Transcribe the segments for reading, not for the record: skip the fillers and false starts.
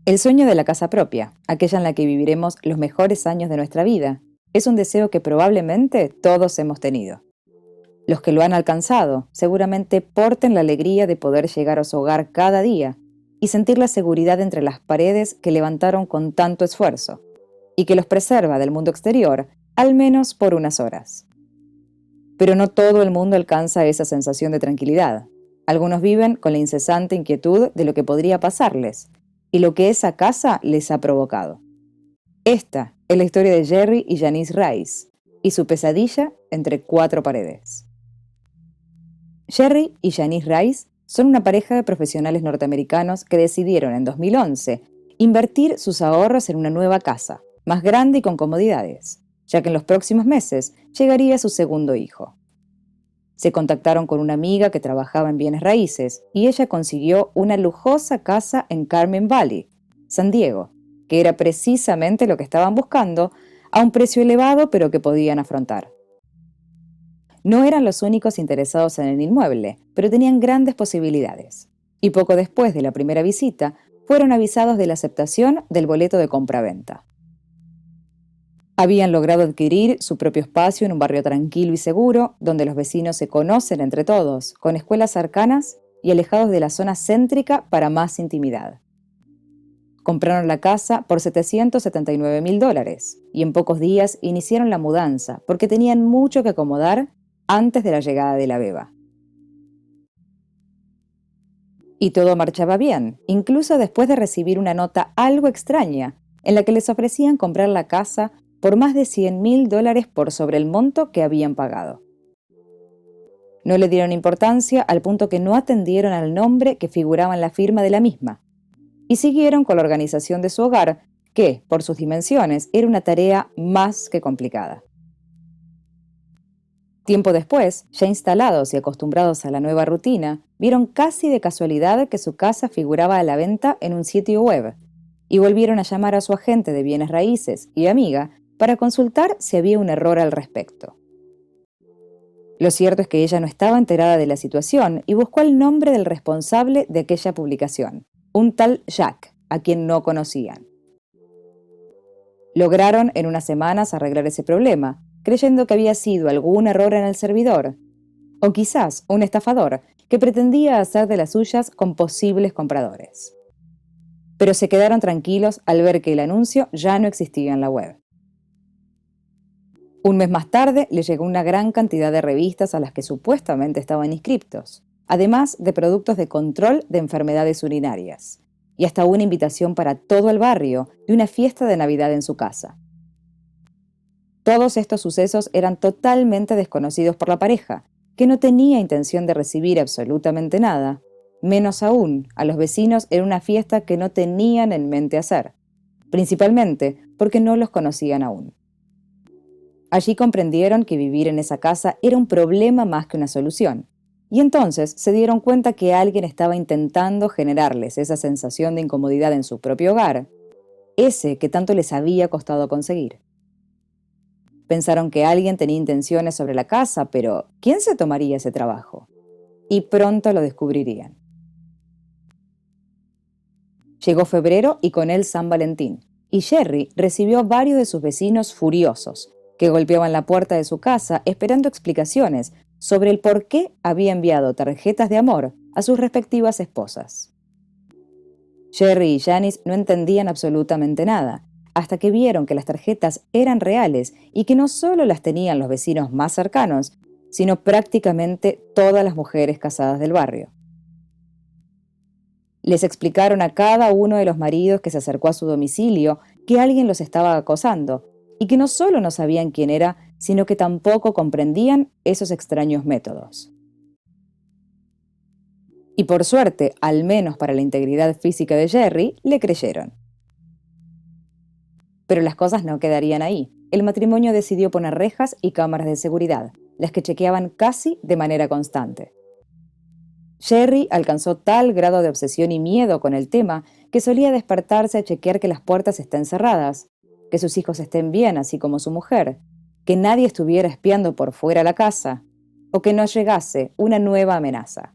El sueño de la casa propia, aquella en la que viviremos los mejores años de nuestra vida, es un deseo que probablemente todos hemos tenido. Los que lo han alcanzado seguramente porten la alegría de poder llegar a su hogar cada día y sentir la seguridad entre las paredes que levantaron con tanto esfuerzo y que los preserva del mundo exterior, al menos por unas horas. Pero no todo el mundo alcanza esa sensación de tranquilidad. Algunos viven con la incesante inquietud de lo que podría pasarles y lo que esa casa les ha provocado. Esta es la historia de Jerry y Janice Rice y su pesadilla entre cuatro paredes. Jerry y Janice Rice son una pareja de profesionales norteamericanos que decidieron en 2011 invertir sus ahorros en una nueva casa, más grande y con comodidades, ya que en los próximos meses llegaría su segundo hijo. Se contactaron con una amiga que trabajaba en bienes raíces y ella consiguió una lujosa casa en Carmen Valley, San Diego, que era precisamente lo que estaban buscando a un precio elevado pero que podían afrontar. No eran los únicos interesados en el inmueble, pero tenían grandes posibilidades. Y poco después de la primera visita, fueron avisados de la aceptación del boleto de compraventa. Habían logrado adquirir su propio espacio en un barrio tranquilo y seguro, donde los vecinos se conocen entre todos, con escuelas cercanas y alejados de la zona céntrica para más intimidad. Compraron la casa por $779,000 y en pocos días iniciaron la mudanza porque tenían mucho que acomodar antes de la llegada de la beba. Y todo marchaba bien, incluso después de recibir una nota algo extraña en la que les ofrecían comprar la casa por más de $100,000 por sobre el monto que habían pagado. No le dieron importancia al punto que no atendieron al nombre que figuraba en la firma de la misma y siguieron con la organización de su hogar, que, por sus dimensiones, era una tarea más que complicada. Tiempo después, ya instalados y acostumbrados a la nueva rutina, vieron casi de casualidad que su casa figuraba a la venta en un sitio web y volvieron a llamar a su agente de bienes raíces y amiga para consultar si había un error al respecto. Lo cierto es que ella no estaba enterada de la situación y buscó el nombre del responsable de aquella publicación, un tal Jack, a quien no conocían. Lograron en unas semanas arreglar ese problema, creyendo que había sido algún error en el servidor, o quizás un estafador que pretendía hacer de las suyas con posibles compradores. Pero se quedaron tranquilos al ver que el anuncio ya no existía en la web. Un mes más tarde le llegó una gran cantidad de revistas a las que supuestamente estaban inscriptos, además de productos de control de enfermedades urinarias, y hasta una invitación para todo el barrio de una fiesta de Navidad en su casa. Todos estos sucesos eran totalmente desconocidos por la pareja, que no tenía intención de recibir absolutamente nada, menos aún a los vecinos en una fiesta que no tenían en mente hacer, principalmente porque no los conocían aún. Allí comprendieron que vivir en esa casa era un problema más que una solución, y entonces se dieron cuenta que alguien estaba intentando generarles esa sensación de incomodidad en su propio hogar, ese que tanto les había costado conseguir. Pensaron que alguien tenía intenciones sobre la casa, pero ¿quién se tomaría ese trabajo? Y pronto lo descubrirían. Llegó febrero y con él San Valentín, y Jerry recibió a varios de sus vecinos furiosos, que golpeaban la puerta de su casa esperando explicaciones sobre el por qué había enviado tarjetas de amor a sus respectivas esposas. Jerry y Janice no entendían absolutamente nada, hasta que vieron que las tarjetas eran reales y que no solo las tenían los vecinos más cercanos, sino prácticamente todas las mujeres casadas del barrio. Les explicaron a cada uno de los maridos que se acercó a su domicilio que alguien los estaba acosando y que no solo no sabían quién era, sino que tampoco comprendían esos extraños métodos. Y por suerte, al menos para la integridad física de Jerry, le creyeron. Pero las cosas no quedarían ahí. El matrimonio decidió poner rejas y cámaras de seguridad, las que chequeaban casi de manera constante. Jerry alcanzó tal grado de obsesión y miedo con el tema que solía despertarse a chequear que las puertas estén cerradas, que sus hijos estén bien, así como su mujer, que nadie estuviera espiando por fuera de la casa, o que no llegase una nueva amenaza.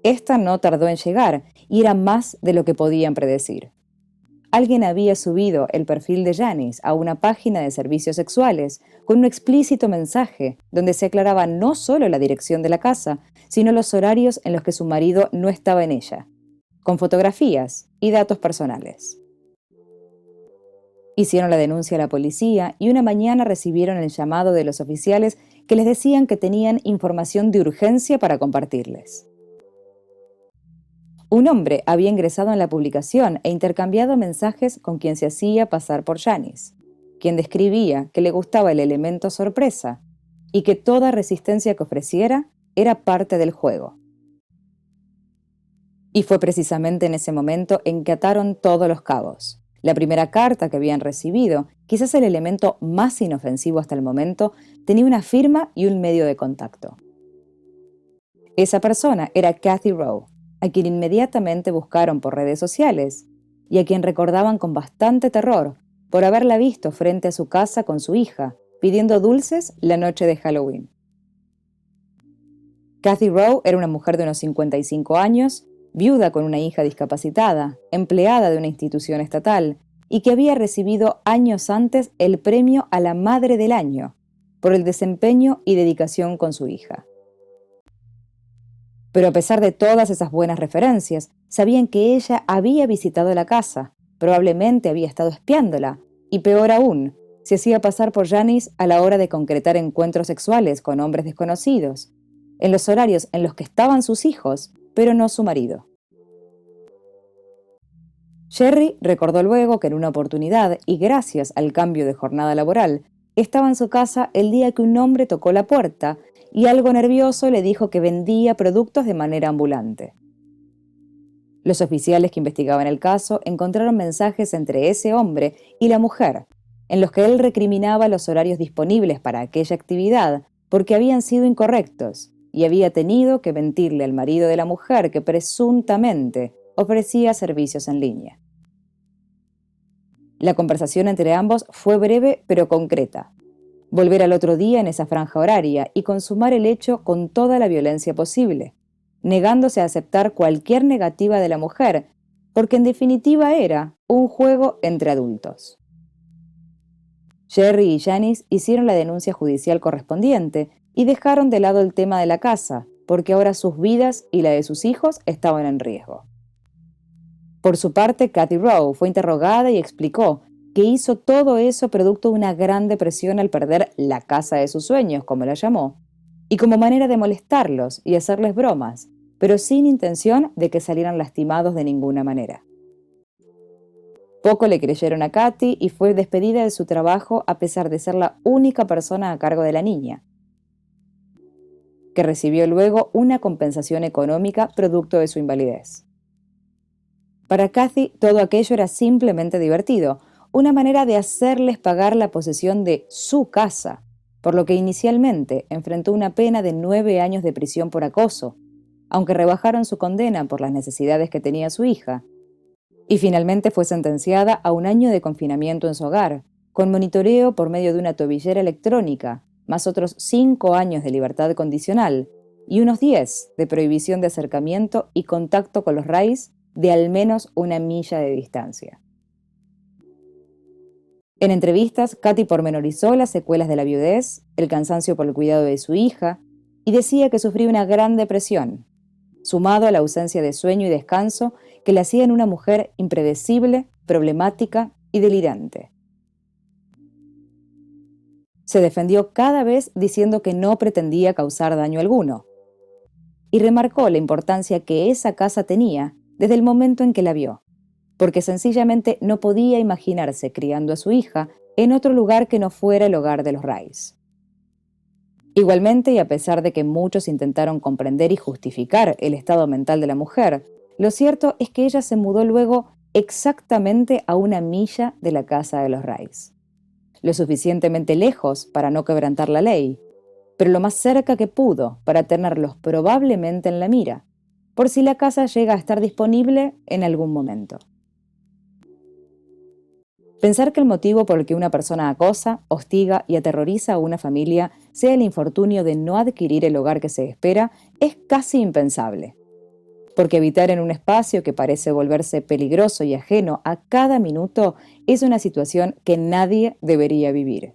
Esta no tardó en llegar y era más de lo que podían predecir. Alguien había subido el perfil de Janice a una página de servicios sexuales con un explícito mensaje donde se aclaraba no solo la dirección de la casa, sino los horarios en los que su marido no estaba en ella, con fotografías y datos personales. Hicieron la denuncia a la policía y una mañana recibieron el llamado de los oficiales que les decían que tenían información de urgencia para compartirles. Un hombre había ingresado en la publicación e intercambiado mensajes con quien se hacía pasar por Janice, quien describía que le gustaba el elemento sorpresa y que toda resistencia que ofreciera era parte del juego. Y fue precisamente en ese momento en que ataron todos los cabos. La primera carta que habían recibido, quizás el elemento más inofensivo hasta el momento, tenía una firma y un medio de contacto. Esa persona era Kathy Rowe, a quien inmediatamente buscaron por redes sociales y a quien recordaban con bastante terror por haberla visto frente a su casa con su hija, pidiendo dulces la noche de Halloween. Kathy Rowe era una mujer de unos 55 años, viuda con una hija discapacitada, empleada de una institución estatal y que había recibido años antes el premio a la Madre del Año por el desempeño y dedicación con su hija. Pero a pesar de todas esas buenas referencias, sabían que ella había visitado la casa, probablemente había estado espiándola, y peor aún, se hacía pasar por Janice a la hora de concretar encuentros sexuales con hombres desconocidos, en los horarios en los que estaban sus hijos, pero no su marido. Sherry recordó luego que en una oportunidad, y gracias al cambio de jornada laboral, estaba en su casa el día que un hombre tocó la puerta y algo nervioso le dijo que vendía productos de manera ambulante. Los oficiales que investigaban el caso encontraron mensajes entre ese hombre y la mujer, en los que él recriminaba los horarios disponibles para aquella actividad porque habían sido incorrectos y había tenido que mentirle al marido de la mujer que presuntamente ofrecía servicios en línea. La conversación entre ambos fue breve pero concreta. Volver al otro día en esa franja horaria y consumar el hecho con toda la violencia posible, negándose a aceptar cualquier negativa de la mujer, porque en definitiva era un juego entre adultos. Sherry y Janice hicieron la denuncia judicial correspondiente y dejaron de lado el tema de la casa, porque ahora sus vidas y la de sus hijos estaban en riesgo. Por su parte, Kathy Rowe fue interrogada y explicó que hizo todo eso producto de una gran depresión al perder la casa de sus sueños, como la llamó, y como manera de molestarlos y hacerles bromas, pero sin intención de que salieran lastimados de ninguna manera. Poco le creyeron a Kathy y fue despedida de su trabajo a pesar de ser la única persona a cargo de la niña, que recibió luego una compensación económica producto de su invalidez. Para Kathy, todo aquello era simplemente divertido, una manera de hacerles pagar la posesión de su casa, por lo que inicialmente enfrentó una pena de 9 años de prisión por acoso, aunque rebajaron su condena por las necesidades que tenía su hija, y finalmente fue sentenciada a 1 año de confinamiento en su hogar, con monitoreo por medio de una tobillera electrónica, más otros 5 años de libertad condicional y unos 10 de prohibición de acercamiento y contacto con los Rice de al menos 1 milla de distancia. En entrevistas, Kathy pormenorizó las secuelas de la viudez, el cansancio por el cuidado de su hija, y decía que sufría una gran depresión, sumado a la ausencia de sueño y descanso que la hacían una mujer impredecible, problemática y delirante. Se defendió cada vez diciendo que no pretendía causar daño alguno, y remarcó la importancia que esa casa tenía desde el momento en que la vio, porque sencillamente no podía imaginarse criando a su hija en otro lugar que no fuera el hogar de los Rice. Igualmente, y a pesar de que muchos intentaron comprender y justificar el estado mental de la mujer, lo cierto es que ella se mudó luego exactamente a 1 milla de la casa de los Rice. Lo suficientemente lejos para no quebrantar la ley, pero lo más cerca que pudo para tenerlos probablemente en la mira, por si la casa llega a estar disponible en algún momento. Pensar que el motivo por el que una persona acosa, hostiga y aterroriza a una familia sea el infortunio de no adquirir el hogar que se espera es casi impensable. porque habitar en un espacio que parece volverse peligroso y ajeno a cada minuto es una situación que nadie debería vivir.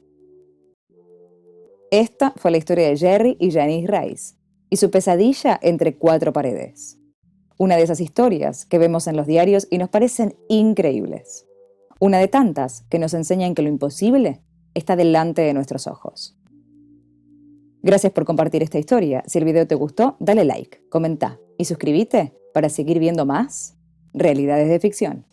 Esta fue la historia de Jerry y Janice Rice y su pesadilla entre cuatro paredes. Una de esas historias que vemos en los diarios y nos parecen increíbles. Una de tantas que nos enseñan que lo imposible está delante de nuestros ojos. Gracias por compartir esta historia. Si el video te gustó, dale like, comenta y suscríbete para seguir viendo más realidades de ficción.